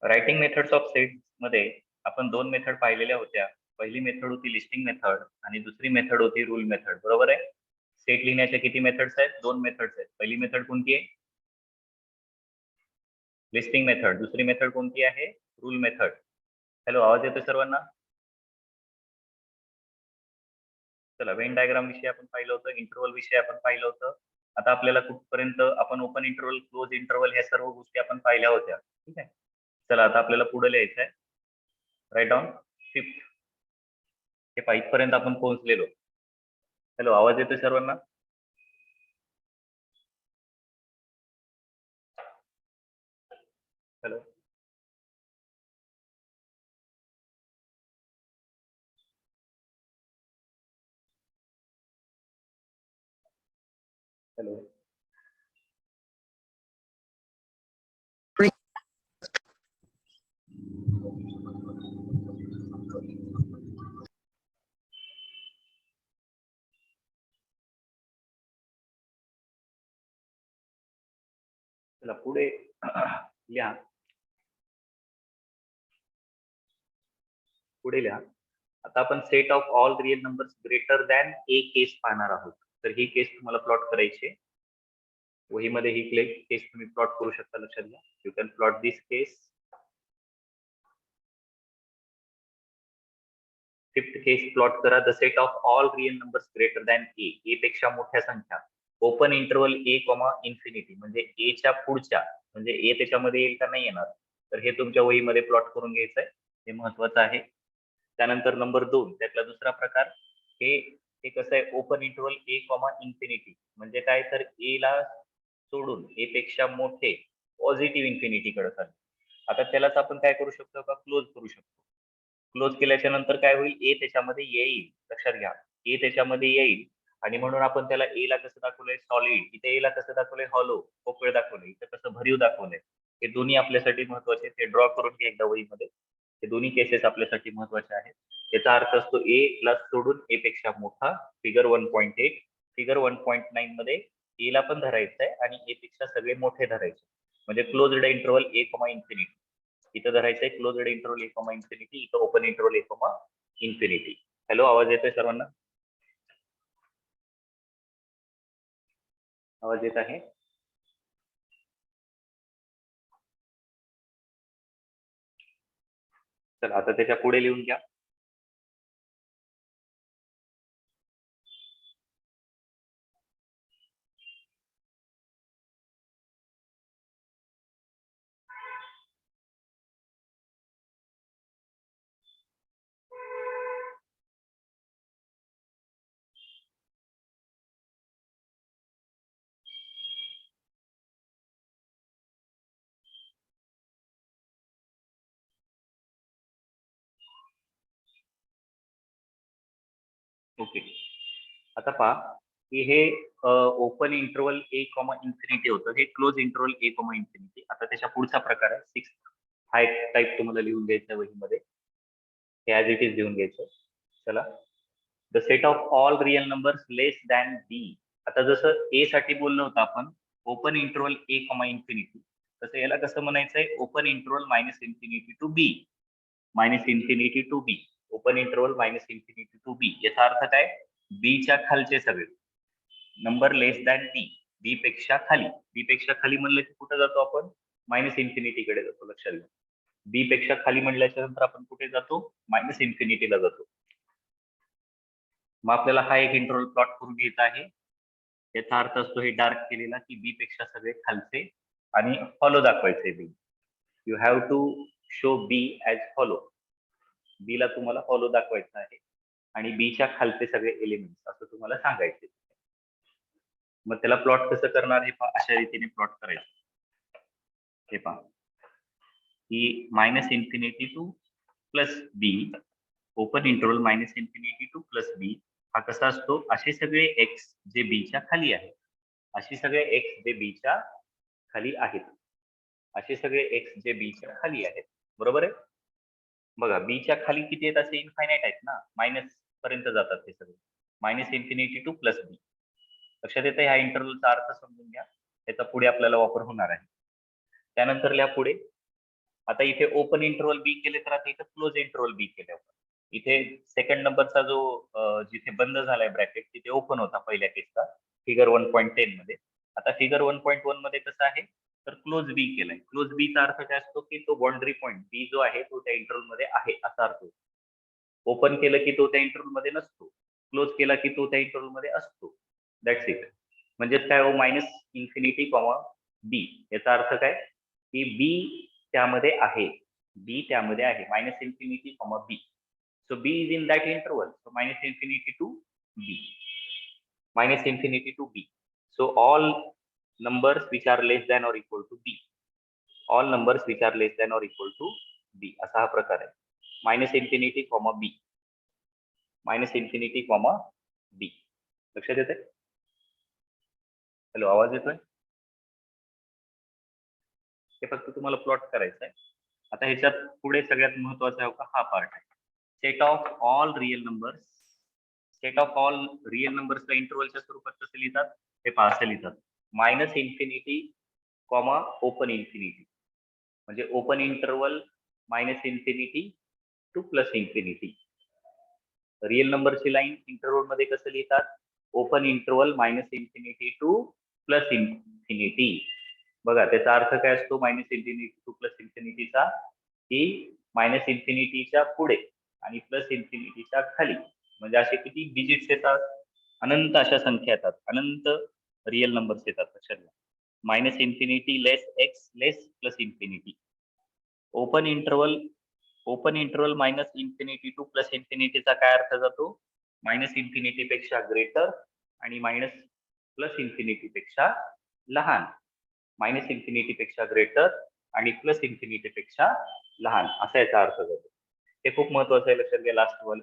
Writing methods of set मध्ये आपण दोन मेथड पाहिलेल्या होत्या. पहिली मेथड होती लिस्टिंग मेथड आणि दुसरी मेथड होती रूल मेथड. बरोबर आहे. सेट लिहिण्याच्या किती मेथड्स आहेत? दोन मेथड्स आहेत. पहिली मेथड कोणती आहे? Listing method. दुसरी मेथड कोणती आहे? Rule method. हॅलो, आवाज येतो सर्वांना? चला, वेन डायग्राम विषयी आपण पाहिलं होतं, इंटरवल विषयी आपण पाहिलं होतं. आता आपल्याला कुठपर्यंत आपण ओपन इंटरवल, क्लोज इंटरवल ह्या सर्व गोष्टी आपण पाहिल्या होत्या. ठीक आहे. चला, आता आपल्याला पुढे लिहायचं आहे. Right on fifth. हे पाहिजपर्यंत आपण पोहोचलेलो. हॅलो, आवाज येतोय सर्वांना? Hello, hello. चला पुढे लिहा. पुढे लिहा. आता आपण set of all real numbers greater than A case पाहणार आहोत. तर ही केस तुम्हाला प्लॉट करायची. वहीमध्ये ही केस तुम्ही प्लॉट करू शकता. लक्षात घ्या. You can plot this case. Fifth case plot करा. The set of all real numbers greater than A. A पेक्षा मोठ्या संख्या. Open interval A comma infinity. म्हणजे ए च्या पुढच्या, म्हणजे ए त्याच्यामध्ये येईल का नाही येणार, तर हे तुमच्या वहीमध्ये प्लॉट करून घ्यायचं आहे. हे महत्वाचं आहे. त्यानंतर नंबर 2, त्यातला दुसरा प्रकार, हे हे कसं आहे, open interval A comma infinity. म्हणजे काय, तर ए ला सोडून ए पेक्षा मोठे पॉझिटिव्ह इन्फिनिटी कडे चालले. आता त्यालाच आपण काय करू शकतो का, क्लोज करू शकतो. क्लोज केल्याच्या नंतर काय होईल, ए त्याच्यामध्ये येईल. लक्षात घ्या, ए त्याच्यामध्ये येईल. आणि म्हणून आपण त्याला ए ला कसं दाखवलंय, सॉलिड. इथे ए ला कसं दाखवलंय, हॉलो, पोकळ दाखवलंय. इथे कसं, भरीव दाखवलंय. हे दोन्ही आपल्यासाठी महत्वाचे. ते ड्रॉ करून घ्या एकदा वहीमध्ये. हे दोन्ही केसेस आपल्यासाठी महत्वाचे आहेत. याचा अर्थ असतो ए ला सोडून ए पेक्षा मोठा. फिगर 1.8. फिगर 1.9 मध्ये ए ला पण धरायचं आहे आणि ए पेक्षा सगळे मोठे धरायचे. म्हणजे closed interval A comma infinity. इथं धरायचं आहे closed interval A comma infinity. इथं open interval A comma infinity. Hello, आवाज येतोय सर्वांना? आवाज येत आहे? चला, आता त्याच्या पुढे लिहून घ्या. ओके. आता पहा की हे open interval A comma infinity होतं. हे close interval A comma infinity. आता त्याच्या पुढचा प्रकार आहे 6. हा एक टाईप तुम्हाला लिहून घ्यायचा वहीमध्ये. हे ऍज इट इज लिहून घ्यायचं. चला, the set of all real numbers less than B. आता जसं ए साठी बोललो होतं आपण, open interval A comma infinity, तसं याला कसं म्हणायचंय, open interval minus infinity to B. Minus infinity to B. Open interval minus infinity to B. याचा अर्थ काय, बी च्या खालचे सगळे नंबर लेस दॅन बी. बी पेक्षा खाली. बी पेक्षा खाली म्हणलं की कुठे जातो आपण, मायनस इन्फिनिटी कडे जातो. लक्षात घ्या, बी पेक्षा खाली म्हणल्याच्या नंतर आपण कुठे जातो, मायनस इन्फिनिटीला जातो. मग आपल्याला हा एक इंटरवल प्लॉट करून घ्यायचा आहे. याचा अर्थ असतो हे डार्क केलेला की बी पेक्षा सगळे खालचे आणि फॉलो दाखवायचे B. You have to show B as follow. B ला तुम्हाला फॉलो दाखवायचा आहे आणि बी च्या खालचे सगळे एलिमेंट्स असं तुम्हाला सांगायचे. मग त्याला प्लॉट कसं करणार, हे पहा. अशा रीतीने प्लॉट करायचं. हे पहा की minus infinity to plus B, open interval minus infinity to plus B. हा कसा असतो, असे सगळे एक्स जे बीच्या खाली आहेत, असे सगळे एक्स जे बीच्या खाली आहेत, असे सगळे एक्स जे बीच्या खाली आहेत. बरोबर आहे. बघा, बीच्या खाली किती आहेत, असे इन्फायनाइट आहेत ना, मायनस पर्यंत जातात ते सगळे. मायनस इन्फिनिटी टू प्लस बी. लक्षात येतं ह्या इंटरवलचा अर्थ समजून घ्या. त्याचा पुढे आपल्याला वापर होणार आहे. त्यानंतर लिहा पुढे आता इथे ओपन इंटरवल बी केले तर आता इथे क्लोज इंटरवल बी केले. इथे सेकंड नंबरचा जो जिथे बंद झालाय ब्रॅकेट तिथे ओपन होता पहिल्या केसचा फिगर 1.10 मध्ये. आता फिगर 1.1 मध्ये कसं आहे तर क्लोज बी केलाय. क्लोज बी चा अर्थ काय असतो की तो बाउंड्री पॉईंट बी जो आहे तो त्या इंटरवल मध्ये आहे असा अर्थ होतो. ओपन केलं की तो त्या इंटरवल मध्ये नसतो, क्लोज केला की तो त्या इंटरवल मध्ये असतो. That's it. म्हणजेच काय हो मायनस इन्फिनिटी कॉमा बी याचा अर्थ काय की बी त्यामध्ये आहे, बी त्यामध्ये आहे minus infinity comma B. So b is in that interval. So minus infinity to b. Minus infinity to b. So all numbers which are less than or equal to b. All numbers which are less than or equal to b. असा हा प्रकार आहे. Minus infinity comma बी. Minus infinity comma बी. लक्षात येते? Hello, आवाज येतोय? हे फक्त तुम्हाला प्लॉट करायचं आहे. आता ह्याच्यात पुढे सगळ्यात महत्वाचा आहे का हा पार्ट आहे. Set of all real numbers. Set of all real नंबर्सला इंटरवलच्या स्वरूपात कसं लिहितात हे पहा असं लिहितात. Minus infinity comma open infinity. म्हणजे open interval minus infinity to plus infinity. Real नंबरची लाईन इंटरवल मध्ये कसं लिहितात? Open interval minus infinity to plus infinity. बघा त्याचा अर्थ काय असतो मायनस इन्फिनिटी टू प्लस इन्फिनिटीचा की मायनस इन्फिनिटीच्या पुढे आणि प्लस इन्फिनिटीच्या खाली. म्हणजे असे किती डिजिट्स येतात? अनंत अशा संख्या येतात, अनंत रिअल नंबर्स येतात. लक्षात घ्या. Minus infinity less X less plus infinity. Open interval minus infinity to plus इन्फिनिटीचा काय अर्थ जातो? मायनस इन्फिनिटी पेक्षा ग्रेटर आणि मायनस प्लस इन्फिनिटी पेक्षा लहान. मायनस इन्फिनिटी पेक्षा ग्रेटर आणि प्लस इन्फिनिटी पेक्षा लहान असा याचा अर्थ जातो. हे खूप महत्वाचं आहे, लक्षात घ्या. लास्ट वन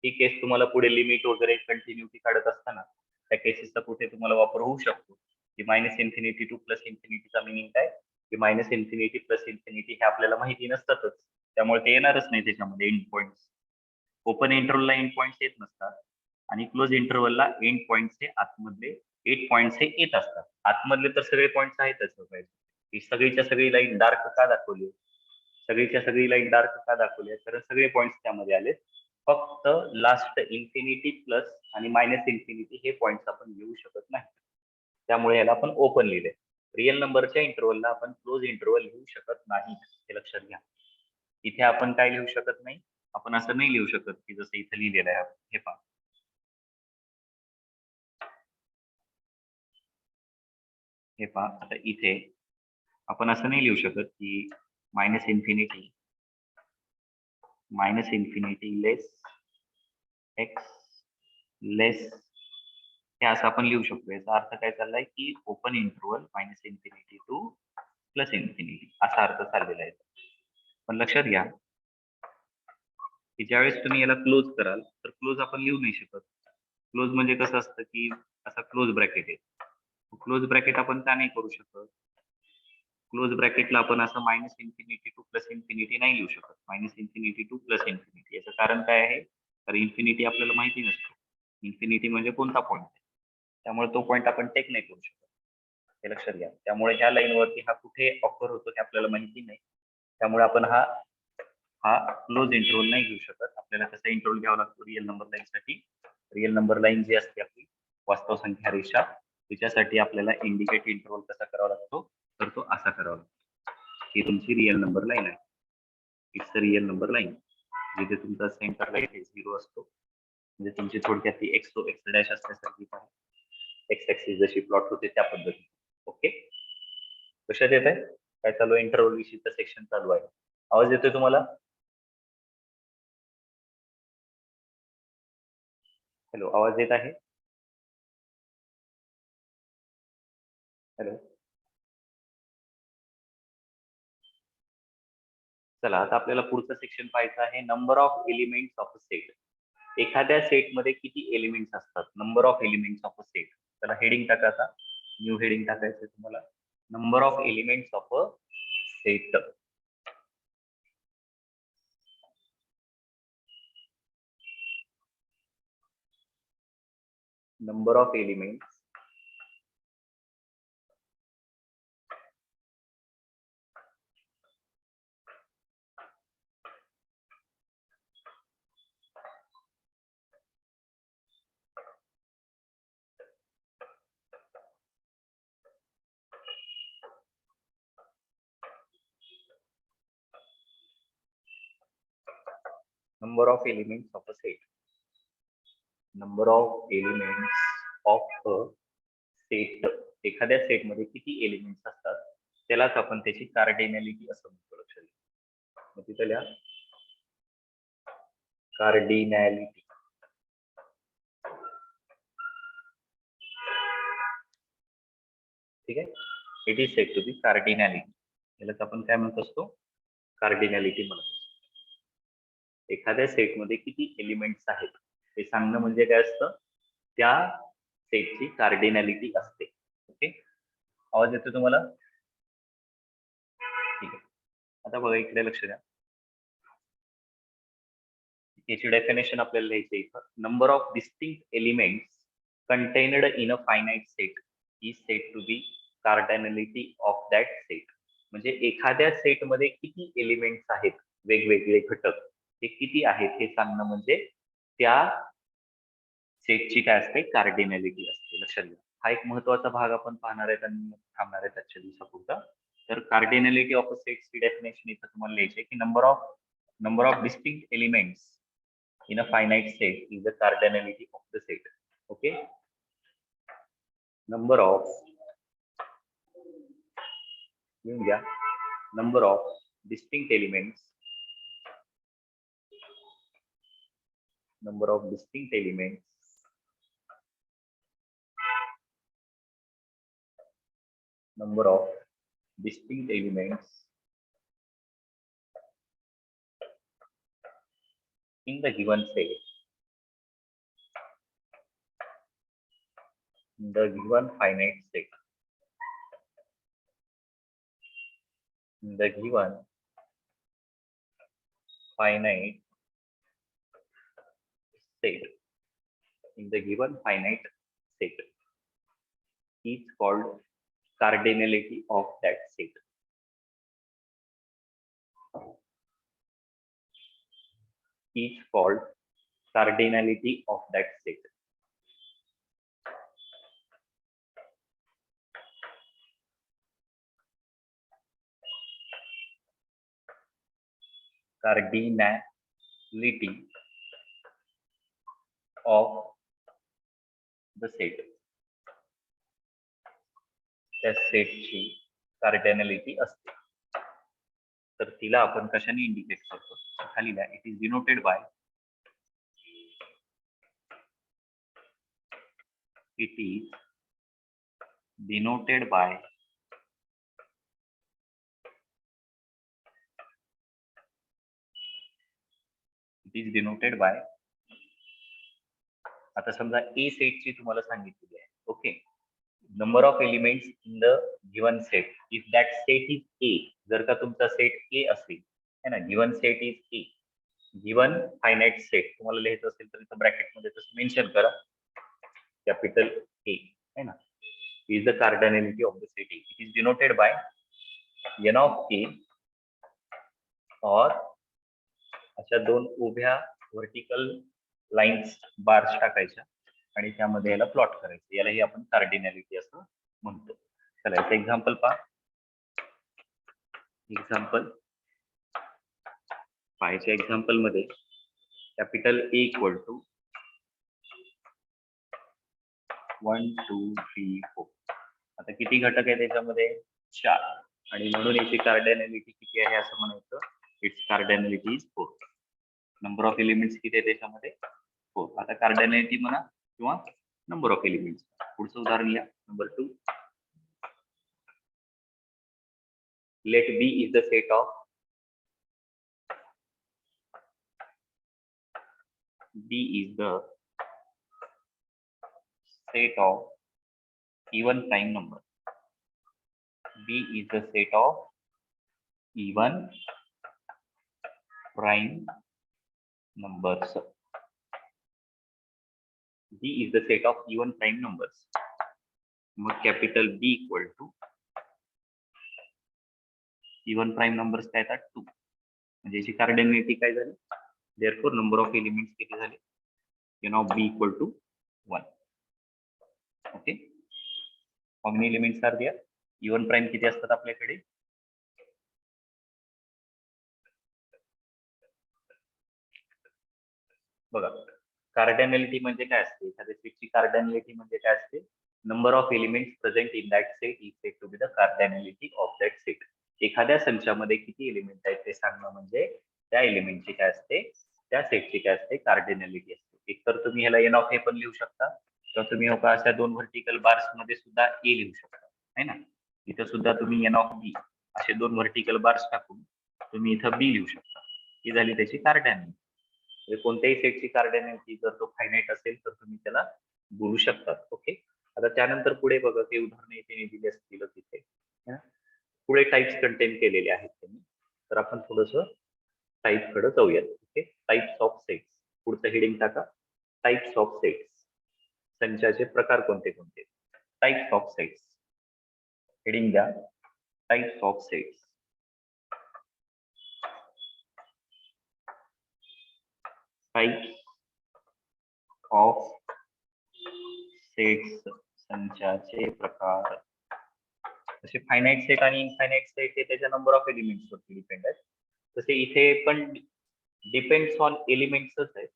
ही केस तुम्हाला पुढे लिमिट वगैरे कंटिन्युटी काढत असताना त्या केसेसचा कुठे तुम्हाला वापर होऊ शकतो की मायनस इन्फिनिटी टू प्लस इन्फिनिटीचा मिनिंग काय की मायनस इन्फिनिटी प्लस इन्फिनिटी हे आपल्याला माहिती नसतातच, त्यामुळे ते येणारच नाही त्याच्यामध्ये एंड पॉइंट्स. ओपन इंटरवलला एंड पॉइंट्स येत नसतात आणि क्लोज इंटरवलला एंड पॉइंट्सचे आतमधले 8 पॉइंट्स हे येत असतात. आतमधले तर सगळे पॉइंट्स आहेतच. ही सगळीच्या सगळी लाईन डार्क का दाखवली? सगळीच्या सगळी लाईन डार्क का दाखवली? तर सगळे पॉइंट्स त्यामध्ये आलेत. फक्त लास्ट इन्फिनिटी प्लस आणि मायनस इन्फिनिटी हे पॉइंट्स आपण घेऊ शकत नाही, त्यामुळे याला आपण ओपन लिहिले. रिअल नंबरच्या इंटरवलला आपण क्लोज इंटरवल लिहू शकत नाही, हे लक्षात घ्या. इथे आपण काय लिहू शकत नाही? आपण असं नाही लिहू शकत की जसं इथे लिहिलेलं आहे. हे पहा, हे पहा आता इथे आपण असं नाही लिहू शकत की मायनस इन्फिनिटी लेस एक्स लेस, हे असं आपण लिहू शकतो. याचा अर्थ काय चाललाय की open interval minus infinity to plus infinity असा अर्थ चाललेला आहे. पण लक्षात घ्या की ज्यावेळेस तुम्ही याला क्लोज कराल तर क्लोज आपण लिहू नाही शकत. क्लोज म्हणजे कसं असतं की असा क्लोज ब्रॅकेट आहे. क्लोज ब्रॅकेट आपण का नाही करू शकत? क्लोज ब्रॅकेटला आपण असं minus infinity to plus infinity नाही लिहू शकत. Minus infinity to plus infinity. याचं कारण काय आहे? तर इन्फिनिटी आपल्याला माहिती नसतो. इन्फिनिटी म्हणजे कोणता पॉईंट आहे, त्यामुळे तो पॉईंट आपण टेक नाही करू शकत. हे लक्षात घ्या. त्यामुळे ह्या लाईनवरती हा कुठे ऑफर होतो हे आपल्याला माहिती नाही, त्यामुळे आपण हा क्लोज इंटरवल नाही घेऊ शकत. आपल्याला कसा इंटरवल घ्यावा लागतो रिअल नंबर लाईन साठी? रिअल नंबर लाईन जी असते आपली वास्तव संख्या रेषा, तिच्यासाठी आपल्याला इंडिकेट इंटरवल कसा करावा लागतो? तर तो असा करावा लागतो. ही तुमची रिअल नंबर लाईन आहे. It's a real number line. जिथे तुमचा सेंटर लाईन 0 असतो, म्हणजे तुमची थोडक्यात ती एक्स डॅश असल्यासारखी एक्स ऍक्सिस जशी प्लॉट होते त्या पद्धतीने. ओके, लक्षात येत आहे काय चालू आहे? इंटरवल विषयीचं सेक्शन चालू आहे. आवाज येतोय तुम्हाला? हॅलो, आवाज येत आहे? हॅलो, चला आता आपल्याला पुढचं सेक्शन पाहायचं आहे. Number of elements of a set. एखाद्या सेटमध्ये किती एलिमेंट्स असतात? Number of elements of a set. त्याला हेडिंग टाका. आता न्यू हेडिंग टाकायचं तुम्हाला. Number of elements of a set. Number of elements number of elements of a set. Number of elements of a set. एखाद्या set मध्ये किती elements असतात त्यालाच आपण त्याची कार्डिनॅलिटी असं म्हणतो. लक्षात घ्या. मग तिथे लिहा कार्डिनॅलिटी. ठीक आहे. It is said to be कार्डिनॅलिटी. यालाच आपण काय म्हणत असतो? कार्डिनॅलिटी म्हणत असतो. एखाद्या सेटमध्ये किती एलिमेंट्स आहेत हे सांगणं म्हणजे काय असतं? त्या सेटची कार्डिनॅलिटी असते. ओके. आवाज येतो तुम्हाला? ठीक आहे. आता बघा इकडे लक्ष द्या. याची डेफिनेशन आपल्याला लिहायची इथं. Number of distinct elements contained in a finite set is said to be cardinality of that set. म्हणजे एखाद्या सेटमध्ये किती एलिमेंट्स आहेत, वेगवेगळे घटक, ते किती आहेत हे सांगणं म्हणजे त्या सेटची काय असते? कार्डिनॅलिटी असते. लक्षात घ्या. हा एक महत्वाचा भाग आपण पाहणार आहेत आणि थांबणार आहेत आजच्या दिवसापुरता. तर कार्डिनॅलिटी ऑफ अ सेटची डेफिनेशन इथं तुम्हाला लिहायची की number of distinct elements in a finite set is the cardinality of the set. Okay. Number of distinct elements number of distinct elements in the given set, in the given finite set, in the given finite set, in the given finite set is called cardinality of that set. Is called cardinality of that set. Cardinality of the set. त्या सेटची कार्डिनॅलिटी असते. तर तिला आपण कशाने indicate करतो? खाली लिहा. It is denoted bye आता समजा ए सेटची तुम्हाला सांगितलेली आहे. Okay. Number of elements in the given set. If that set is a, जर का तुमचा सेट ए असेल है ना, given set is a, given finite set तुम्हाला लिहायचं असेल तर इथं ब्रॅकेटमध्ये तसं मेन्शन करा कॅपिटल ए है ना, is the cardinality of the set A. It is denoted by N of A और अशा दोन उभ्या व्हर्टिकल लाईन्स बार्स टाकायच्या आणि त्यामध्ये याला प्लॉट करायचं. यालाही आपण कार्डिनॅलिटी असं म्हणतो. चला याचं एक्झाम्पल पहा. पाहायच्या एक्झाम्पल मध्ये कॅपिटल ए इक्वल टू 1 2 3 4. आता किती घटक आहे त्याच्यामध्ये? 4. आणि म्हणून याची कार्डिनॅलिटी किती आहे असं म्हणायचं? Its cardinality is 4. Number of elements किती आहे त्याच्यामध्ये? 4. आता कार्डिनॅलिटी म्हणा किंवा नंबर ऑफ एलिमेंट्स. पुढचं उदाहरण लिहा. Number 2. Let B is the set of even prime number. B is the set of even prime numbers. B is the set of even prime numbers. मग capital B equal to even prime numbers काय येतात? 2. म्हणजे याची कार्डिनॅलिटी काय झाली? Therefore number of elements किती झाले? n of B equal to 1. Okay. How many elements are there? Even prime किती असतात आपल्याकडे? बघा, कार्डिनॅलिटी म्हणजे काय असते, एखाद्या सेटची कार्डिनॅलिटी म्हणजे काय असते, number of elements present in that set is said to be the cardinality of that set. एखाद्या संचामध्ये किती एलिमेंट आहेत ते सांगणं म्हणजे त्या एलिमेंटची काय असते, त्या सेटची काय असते, कार्डिनॅलिटी असते. एकतर तुम्ही ह्याला एन ऑफ ए पण लिहू शकता, किंवा तुम्ही हो का अशा दोन व्हर्टिकल बार्स मध्ये सुद्धा ए लिहू शकता, है ना. इथं सुद्धा तुम्ही एन ऑफ बी असे दोन व्हर्टिकल बार्स टाकून तुम्ही इथं बी लिहू शकता. ही झाली त्याची कार्डिनॅलिटी. म्हणजे कोणत्याही सेटची कार्डिनॅलिटी जर तो फायनाईट असेल तर तुम्ही त्याला बोलू शकतात. ओके, आता त्यानंतर पुढे बघा, ते उदाहरण इथे दिली असतील तिथे पुढे टाइप्स कंटेन केलेले आहेत त्यांनी. तर आपण थोडस टाईप कडे जाऊयात. ओके, टाइप्स ऑफ सेट्स, पुढचं हेडिंग टाका, टाइप्स ऑफ सेट्स. संचाचे प्रकार कोणते कोणते. टाइप्स ऑफ सेट्स, हेडिंग द्या, types of sets. Types of sets, संचाचे प्रकार. तसे फायनाईट सेट आणि इनफायनाईट सेट हे त्याच्या नंबर ऑफ एलिमेंट्स वरती डिपेंड आहेत. तसे इथे पण डिपेंड्स ऑन एलिमेंट्सच आहे,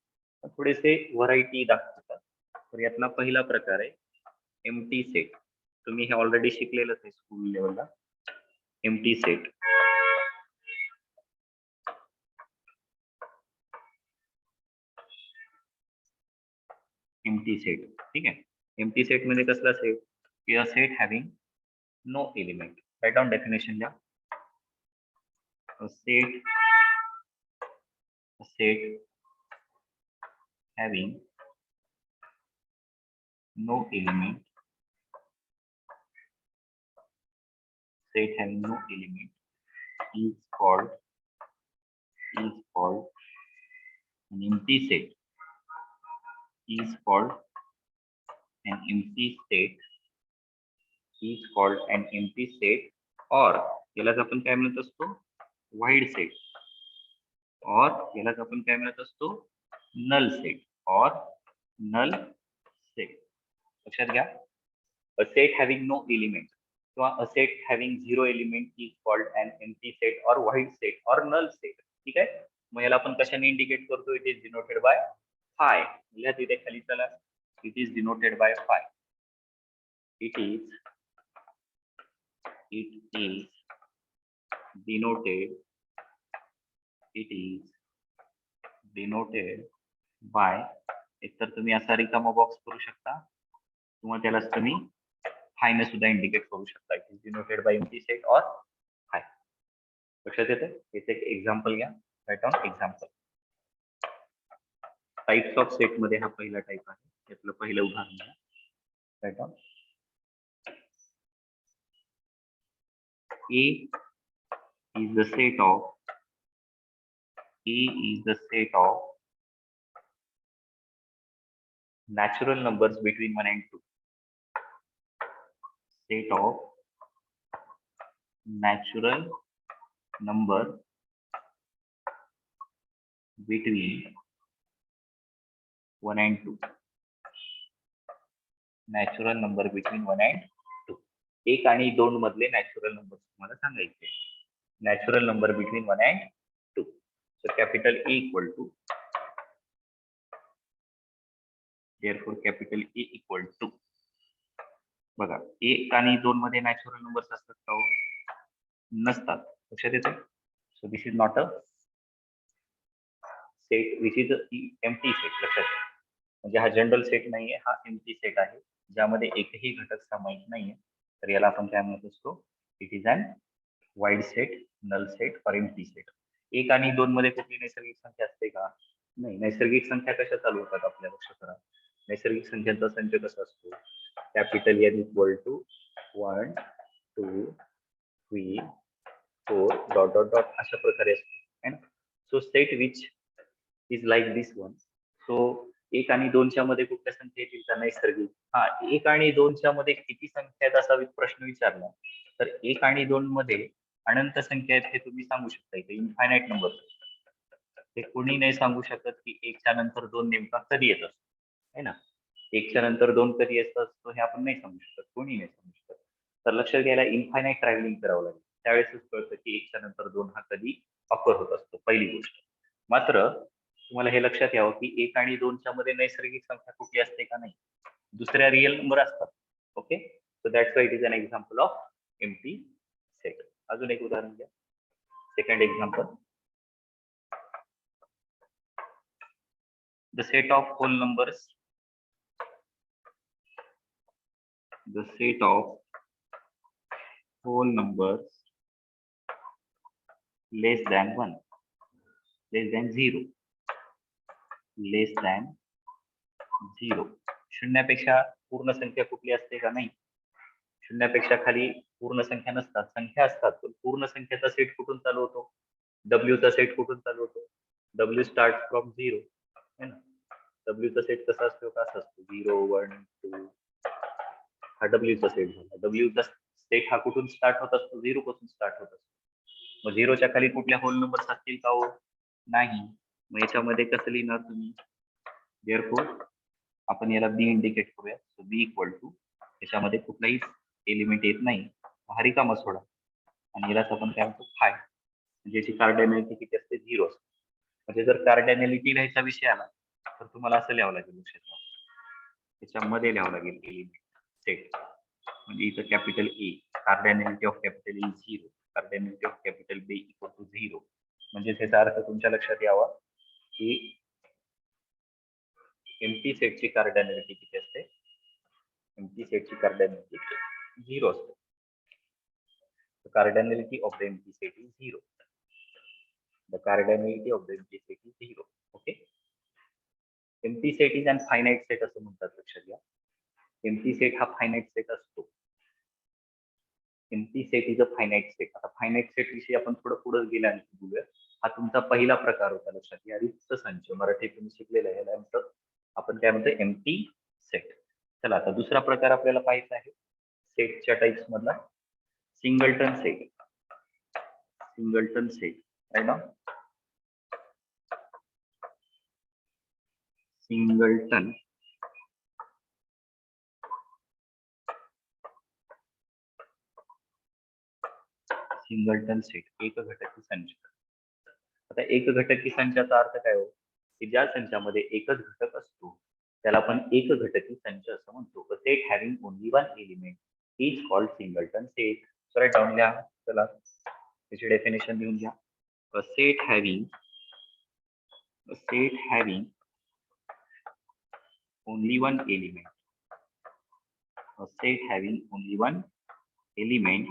थोडेसे व्हरायटी दाखवतात. तर यातला पहिला प्रकार आहे एम्प्टी सेट. तुम्ही हे ऑलरेडी शिकलेलंच आहे स्कूल लेवलला. एम्प्टी सेट, एम्प्टी सेट, ठीक आहे. एम्प्टी सेट मध्ये कसला सेट, की a set having no element. Write down definition द्या. A set having no element, set having no element is called an empty set. Is called an empty set. Is called an empty set, or यालाच आपण काय म्हणत असतो, wide set, और यालाच आपण काय म्हणत असतो, नल सेट और नल सेट. लक्षात घ्या, a set having no element किंवा a set having zero element is called an empty set or void set or null set. ठीक आहे. मग याला आपण कशाने इंडिकेट करतो, it is denoted by phi. लिहा तिथे खाली, चला, it is denoted by phi. It is denoted by, एकतर तुम्ही असा रिकामा बॉक्स करू शकता किंवा त्यालाच तुम्ही फाय ने सुद्धा इंडिकेट करू शकता. It is denoted by empty set और फाय. लक्षात येते. याचे एक एक्झाम्पल घ्या. Write on example. Types of set मध्ये हा पहिला टाइप आहे. यातलं पहिलं उदाहरण घ्या. Write on. A is the set of natural numbers between 1 and 2. Set of natural number between 1 and 2. Natural number between 1 and 2. 1 आणि 2 मधले नॅचरल नंबर तुम्हाला सांगायचे. Natural number between 1 and 2. So capital A equal to, therefore capital A equal to, बघा, 1 आणि 2 मध्ये natural numbers असतात का हो? नसतात. लक्षात येते. So this is not a set, which is empty set. लक्षात, म्हणजे हा जनरल सेट नाहीये, हा एम्प्टी सेट आहे ज्यामध्ये एकही घटक सामायिक नाहीये. तर याला आपण काय म्हणत असतो, it is an void set, null set और एम्प्टी सेट. 1 आणि 2 मध्ये कुठली नैसर्गिक संख्या असते का? नाही. नैसर्गिक संख्या कशा चालू होतात आपल्या, लक्ष करा. नैसर्गिक संख्यांचा संच कसा असतो, capital N equal to 1 2 3 4 dot dot dot अशा प्रकारे असतो, है ना. So set which is like this one. So 1 आणि 2च्या मध्ये कुठल्या संख्या येतील का नैसर्गिक? हा, 1 आणि 2च्या मध्ये किती संख्या आहेत असा प्रश्न विचारला तर 1 आणि 2 मध्ये अनंत संख्या आहेत हे तुम्ही सांगू शकता. इथे इन्फायनाइट नंबर, ते कोणी नाही सांगू शकत की 1च्या नंतर 2 नेमका कधी येत असतो, है ना. 1च्या नंतर 2 कधी येत असतो हे आपण नाही सांगू शकत, कोणी नाही सांगू शकत. तर लक्षात घ्यायला इन्फायनाइट ट्रॅव्हलिंग करावं लागेल, त्यावेळेसच कळतं की 1च्या नंतर 2 हा कधी ऑफर होत असतो, पहिली गोष्ट. मात्र तुम्हाला हे लक्षात यावं की 1 आणि 2च्या मध्ये नैसर्गिक संख्या कुठली असते का नाही, दुसऱ्या रिअल नंबर असतात. Okay, so that's why it is an example of empty set. अजून एक उदाहरण घ्या. Second example, the set of whole numbers less than 1, less than 0, less than 0. शून्यापेक्षा पूर्ण संख्या कुठली असते का नाही, शून्यापेक्षा खाली पूर्ण संख्या नसतात, संख्या असतात, पण पूर्ण संख्येचा सेट कुठून चालू होतो, W चा सेट कुठून चालू होतो, W स्टार्ट फ्रॉम 0 है ना. W चा सेट कसा असतो, कसा असतो, 0 1 2, हा W चा सेट झाला. W चा सेट हा कुठून स्टार्ट होत असतो, 0 पासून स्टार्ट होत असतो. मग 0च्या खाली कुठल्या होल नंबर्स असतील का हो, नाही. मग याच्यामध्ये कसं लिहिणार तुम्ही, देअरफॉर आपण याला बी इंडिकेट करूया. सो बी इक्वल टू, त्याच्यामध्ये कुठलाही एलिमेंट येत नाही, हा रिकामा सोडा, आणि यालाच आपण काय म्हणतो फाय, म्हणजे याची कार्डिनॅलिटी किती असते, 0 असते. म्हणजे जर कार्डिनॅलिटी लिहायचा विषय आला तर तुम्हाला असं लिहावं लागेल, लक्षात ठेवा, त्याच्यामध्ये लिहावं लागेल एलिमेंट सेट. म्हणजे इथं capital A, cardinality of capital A 0, cardinality of capital B equal to 0. म्हणजे त्याचा अर्थ तुमच्या लक्षात यावा की एम्प्टी सेटची कार्डिनॅलिटी किती असते, एम्प्टी सेटची कार्डिनॅलिटी 0 असते. The cardinality of the empty set is 0. The cardinality of the empty set is 0. Okay. Empty set is an finite set असं म्हणतात, लक्षात घ्या. Empty set हा finite set असतो. Empty set is a finite set. आता finite set विषयी आपण थोडं पुढे गेल्यानंतर बोलूया. हा तुमचा पहिला प्रकार होता, लक्षात घ्या, रिक्त संच, मराठीत तुम्ही शिकलेला आहे, याला आपण काय म्हणतो, एम्प्टी सेट. चला आता दुसरा प्रकार आपल्याला पाहायचा आहे सेटच्या टाइप्स मधला, सिंगलटन सेट. सिंगलटन सेट आहे ना, सिंगलटन सेट, एक घटकी संच. आता एक घटकी संचाचा अर्थ काय हो, की ज्या संचामध्ये एकच घटक असतो त्याला आपण एक घटकी संच असं म्हणतो. Set having only one element is called singleton set. Write down घ्या. चला त्याची डेफिनेशन लिहून घ्या. Set having only one element, a set having only one element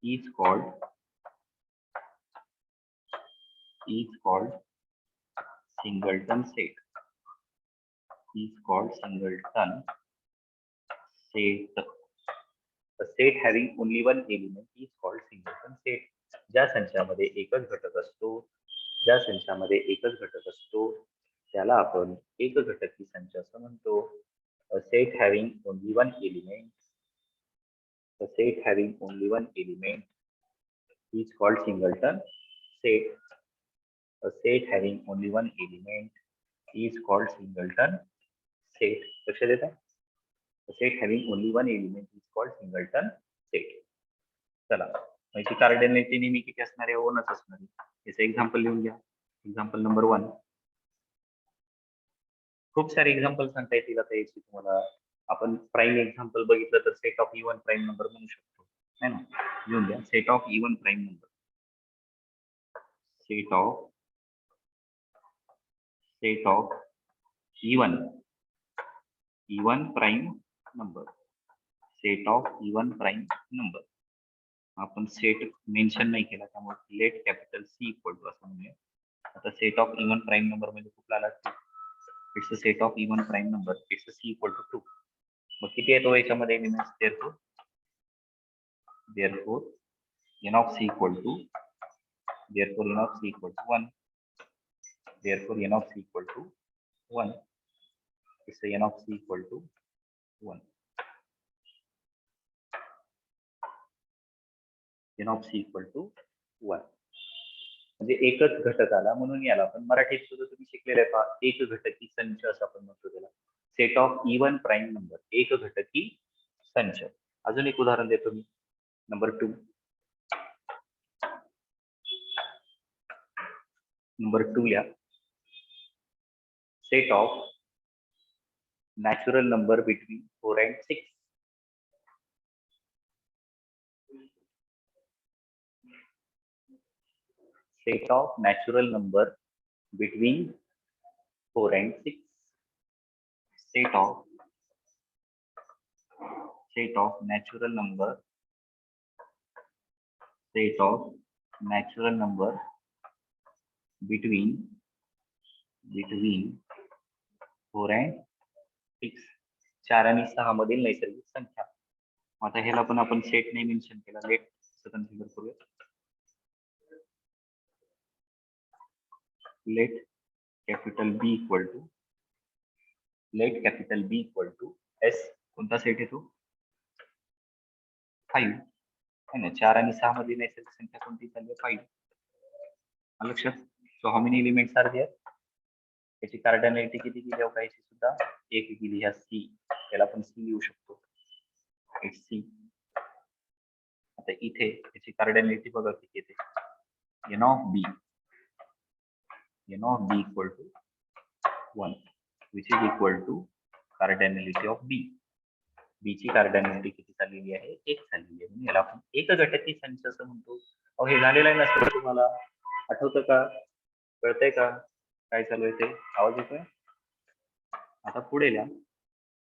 is called singleton set. Is called singleton set. A set having only one element is called singleton set. ज्या संचामध्ये एकच घटक असतो त्याला आपण एक घटकी संच असं म्हणतो. A set having only one element is called singleton set. A set having only one element is called singleton set. लक्षात येतं? A set having only one element is called singleton set. चला, याची कार्डिनॅलिटी नेहमी किती असणार आहे, 1च असणार आहे. याचं एक्झाम्पल लिहून घ्या. Example number 1. खूप सारे एक्झाम्पल सांगता येतील आता याची तुम्हाला. आपण प्राईम एक्झाम्पल बघितलं तर set of even prime number म्हणू शकतो, है ना. लिहून घ्या, set of even prime number. Set of even prime number. Set of even prime number. आपण सेट मेन्शन नाही केला त्यामुळे let capital C equal to असं म्हणूया. आता set of even prime number म्हणजे कुठला आला, it's a set of even prime number, it's a C equal to 2. मग किती येतो याच्यामध्ये elements, therefore n of c equal to 1. Therefore n of c equal to 1. It's a n of c equal to 1. n of c equal to 1. म्हणजे एकच घटक आला म्हणून याला आपण मराठीत सुद्धा तुम्ही शिकलेलं आहे पहा, एक घटकी संच असं आपण म्हणतो त्याला. Set of even prime number, एक घटकी संच. अजून एक उदाहरण देतो मी, नंबर 2. नंबर 2 लिहा. Set of natural number between 4 and 6. Set of natural number between 4 and 6. Set of natural number. Set of natural number between 4 and 6. 4 आणि 6 मधील नैसर्गिक संख्या. आता ह्याला पण आपण सेट नाही मेन्शन केला. लेट कन्सिडर करूया. Let capital B equal to S. कोणता सेट येतो? 5 है ना. 4 आणि 6 मध्ये नैसर्गिक संख्या कोणती चालली आहे? 5. लक्षात. So how many elements are there? याची कार्डिनॅलिटी किती केली आहे? याची सुद्धा 1 केली. ह्या सी, याला आपण सी लिहू शकतो. It's C. आता इथे याची कार्डिनॅलिटी बघा किती येते. N of B equal to 1 which is equal to cardinality of B. B ची कार्डिनॅलिटी किती झालेली आहे? 1 झालेली आहे. म्हणून याला आपण एक घटकी संच असं म्हणतो. अहो हे झालेलं आहे ना, तुम्हाला आठवतं का? कळतंय का काय चालू आहे ते? आवाज येतोय? आता पुढे लिहा.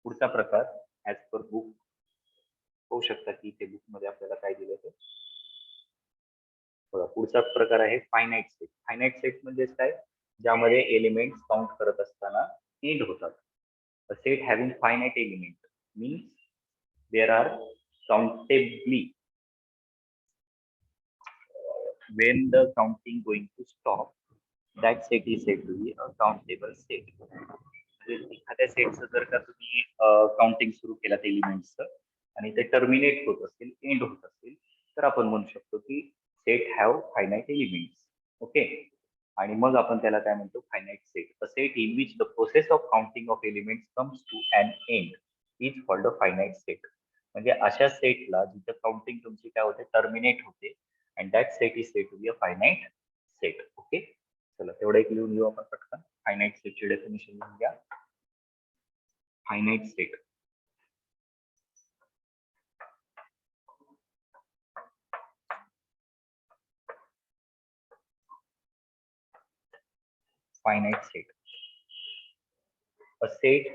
पुढचा प्रकार ऍज पर बुक होऊ शकता की इथे बुक मध्ये आपल्याला काय दिलं ते बघा. पुढचा प्रकार आहे फायनाईट सेट. फायनाईट सेट म्हणजे काय? ज्यामध्ये एलिमेंट्स काउंट करत असताना एंड होतात. A set having finite element means there are countably when the counting going to stop, that set is said to be a countable set. एखाद्या सेटचं जर का तुम्ही काउंटिंग सुरू केलं एलिमेंट्सचं आणि ते टर्मिनेट होत असेल, एंड होत असेल, तर आपण म्हणू शकतो की set have finite elements. Okay. आणि मग आपण त्याला काय म्हणतो? Finite set. A set in which the process of counting of elements comes to an end is called a finite set. म्हणजे अशा सेटला जिथं काउंटिंग तुमची काय होते? टर्मिनेट होते. And that set is said to be a finite set. Okay. चला तेवढं एक लिहून घेऊ आपण पटकन. फायनाईट सेटची डेफिनेशन लिहून घ्या. Finite set. Finite set. A set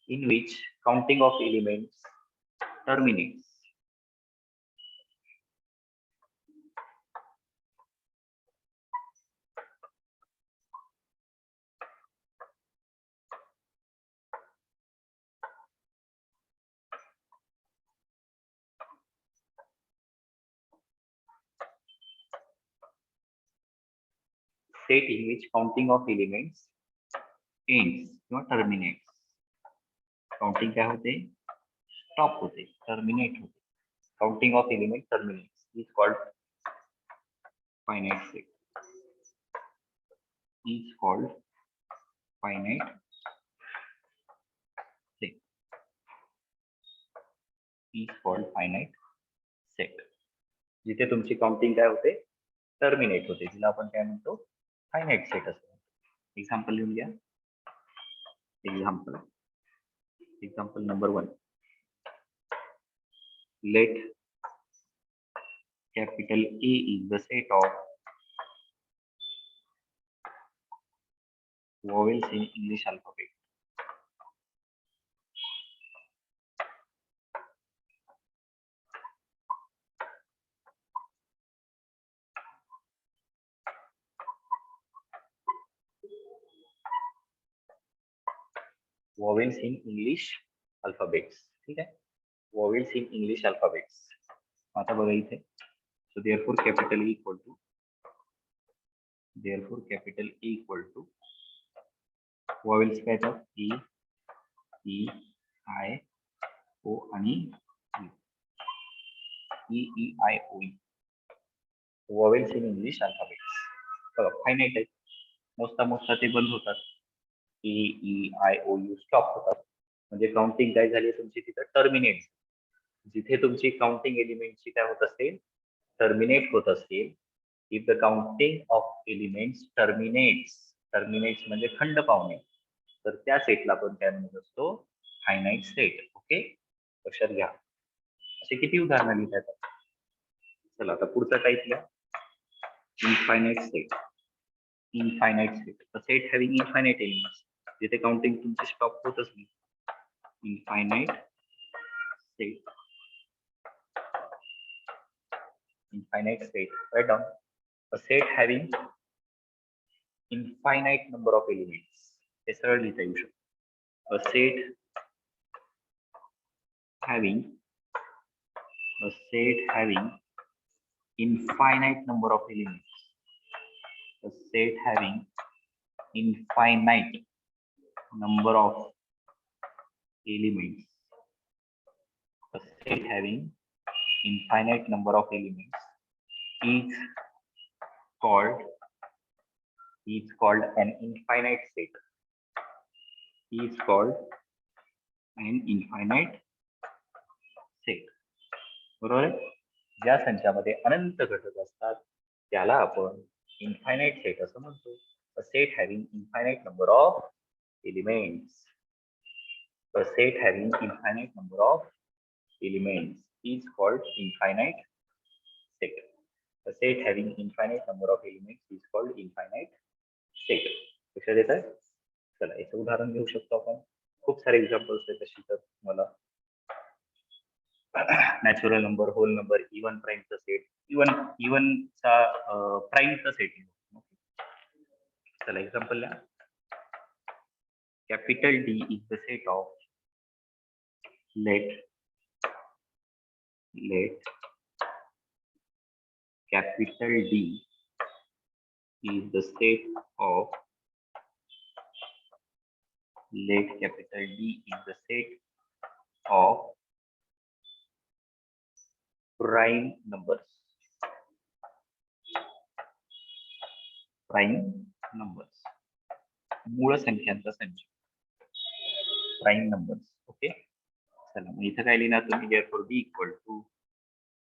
in which counting of elements terminates. Set in which counting of elements ends or terminates. Counting क्या होते? Stop होते, terminate होते. Counting of element terminates is called finite set. Is called finite set. Is called finite set. जिथे तुमची counting काय होते? Terminate होते. तिला आपण काय म्हणतो? फायनाईट सेट असतो. एक्झाम्पल लिहून घ्या. Example number 1. Let capital A is the set of vowels in English alphabet. Vowels in English alphabets. ठीक आहे. Vowels in English alphabets. आता बघा इथे. So therefore capital E equal to vowels काय आहेत? E, E, I, O आणि U. E, E, I, O, E. Vowels in English alphabets. बघा finite आहे. मोजता ते बंद होतात. E, E, I, O, U stop होतात. म्हणजे काउंटिंग काय झाली तुमची तिथं? टर्मिनेट. जिथे तुमची काउंटिंग एलिमेंटची काय होत असेल? टर्मिनेट होत असेल, if the counting of elements terminates म्हणजे खंड पावणे, तर त्या सेटला आपण काय म्हणत असतो, फायनाईट सेट. ओके, लक्षात घ्या. असे किती उदाहरणं लिहिता येतात. चला आता पुढचा टाईप घ्या, infinite set. Infinite set, a set having infinite elements, जिथे काउंटिंग तुमची स्टॉप होतच नाही. Infinite set. Infinite set. Write down a set having infinite number of elements. हे सरळ लिहिता येऊ शकतो. A set having infinite number of elements. A set having infinite number of elements. A set having infinite number of elements is called an infinite set. Is called an infinite set. बरोबर आहे. ज्या संचामध्ये अनंत घटक असतात त्याला आपण infinite set असं म्हणतो. अ set having infinite number of elements. A set having infinite number of elements is called infinite set. A set having infinite number of elements is called infinite set. लक्षात येत आहे. चला याचं उदाहरण घेऊ शकतो आपण. खूप सारे एक्झाम्पल्स आहेत तशी तर मला. Natural number, whole number, even प्राईमचा सेट, इवनचा प्राईमचा सेट. चला एक्झाम्पल लिहा. Capital D is the set of let capital D is the set of prime numbers. मूळ संख्यांचा संच. Prime numbers. ओके, चला मग इथं काय लिहिणार तुम्ही, therefore b equal to,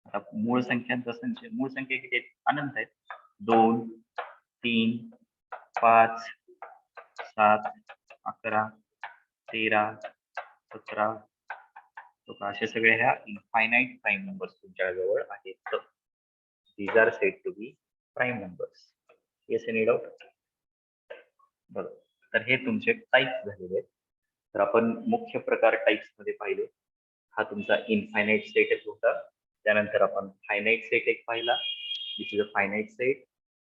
आता मूळ संख्यांचा संच, मूळ संख्या किती आहेत, अनंत आहेत. 2, 3, 5, 7, 11, 13, 17, 16 असे सगळे ह्या इनफायनाइट प्राईम नंबर्स तुमच्या जवळ आहेत. these are said to be prime numbers. yes, any doubt? बरोबर. तर हे तुमचे टाइप्स झालेले आहेत. तर आपण मुख्य प्रकार टाइप्स मध्ये पाहिले. हा तुमचा इनफायनाइट सेट एक होता. त्यानंतर आपण फायनाइट सेट एक पाहिला, दिस इज अ फायनाइट सेट.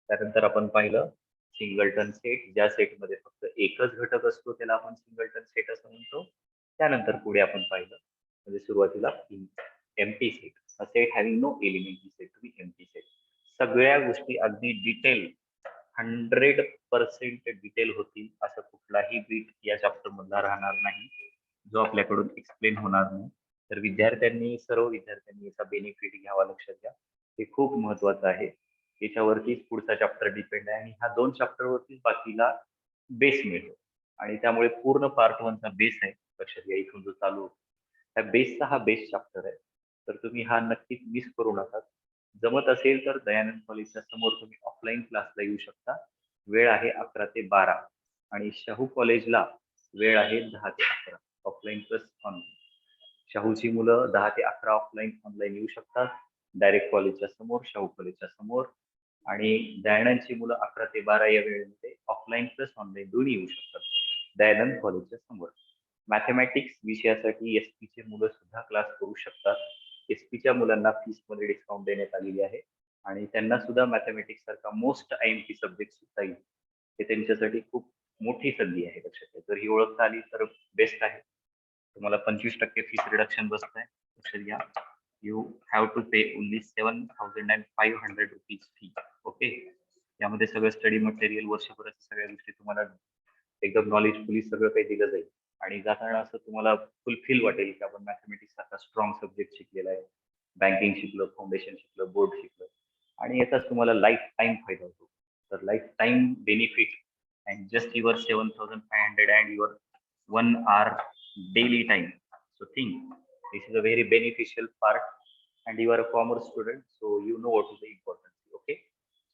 त्यानंतर आपण पाहिलं सिंगलटन सेट, ज्या सेटमध्ये फक्त एकच घटक असतो त्याला आपण सिंगलटन सेट असं म्हणतो. त्यानंतर पुढे आपण पाहिलं म्हणजे सुरुवातीला empty set, a set having no element is said to be empty set. सगळ्या गोष्टी अगदी डिटेल 100% डिटेल होतील असं कुठलाही बीट या चॅप्टर मधला राहणार नाही जो आपल्याकडून एक्सप्लेन होणार नाही. तर सर्व विद्यार्थ्यांनी याचा बेनिफिट घ्यावा. लक्षात घ्या, हे खूप महत्वाचं आहे. याच्यावरतीच पुढचा चॅप्टर डिपेंड आहे आणि ह्या 2 चॅप्टर वरतीच बाकीला बेस मिळतो आणि त्यामुळे पूर्ण पार्ट 1 चा बेस आहे. लक्षात घ्या, इथून जो चालू होतो त्या बेसचा हा बेस चॅप्टर आहे. तर तुम्ही हा नक्कीच मिस करू नका. जमत असेल तर दयानंद कॉलेजच्या समोर तुम्ही ऑफलाईन क्लासला येऊ शकता. वेळ आहे 11 ते 12 आणि शाहू कॉलेजला वेळ आहे 10 ते 11 ऑफलाईन प्लस ऑनलाईन. शाहूची मुलं 10 ते 11 ऑनलाईन येऊ शकतात डायरेक्ट कॉलेजच्या समोर, शाहू कॉलेजच्या समोर. आणि दयानंदची मुलं 11 ते 12 या वेळेमध्ये ऑफलाईन प्लस ऑनलाईन दोन्ही येऊ शकतात दयानंद कॉलेजच्या समोर. मॅथमॅटिक्स विषयासाठी एसपी चे मुलं सुद्धा क्लास करू शकतात. एसपीच्या मुलांना फीस मध्ये डिस्काउंट देण्यात आलेली आहे आणि त्यांना सुद्धा मॅथमॅटिक्स सारखा मोस्ट आयएमपी सब्जेक्ट सुद्धा येईल. हे त्यांच्यासाठी खूप मोठी संधी आहे. लक्षात घ्या, जर ही ओळखता आली तर बेस्ट आहे. तुम्हाला 25% फीस रिडक्शन बसत आहे. लक्षात घ्या, you have to pay only 7,500 rupees fee. Okay, यामध्ये सगळं स्टडी मटेरियल, वर्षभराच्या सगळ्या गोष्टी तुम्हाला एकदम नॉलेजफुली सगळं काही दिलं जाईल आणि जाताना असं तुम्हाला फुलफिल वाटेल की आपण मॅथमॅटिक्स सारखा स्ट्रॉंग सब्जेक्ट शिकलेला आहे. बँकिंग शिकलं, फाउंडेशन शिकलं, बोर्ड शिकलं आणि याचाच तुम्हाला लाईफ टाइम फायदा होतो. तर life time benefit and just your 7,500 and your 1 hour daily time. So think this is a very beneficial part and you are a commerce student, so you know what is the importance. Okay,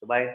so bye.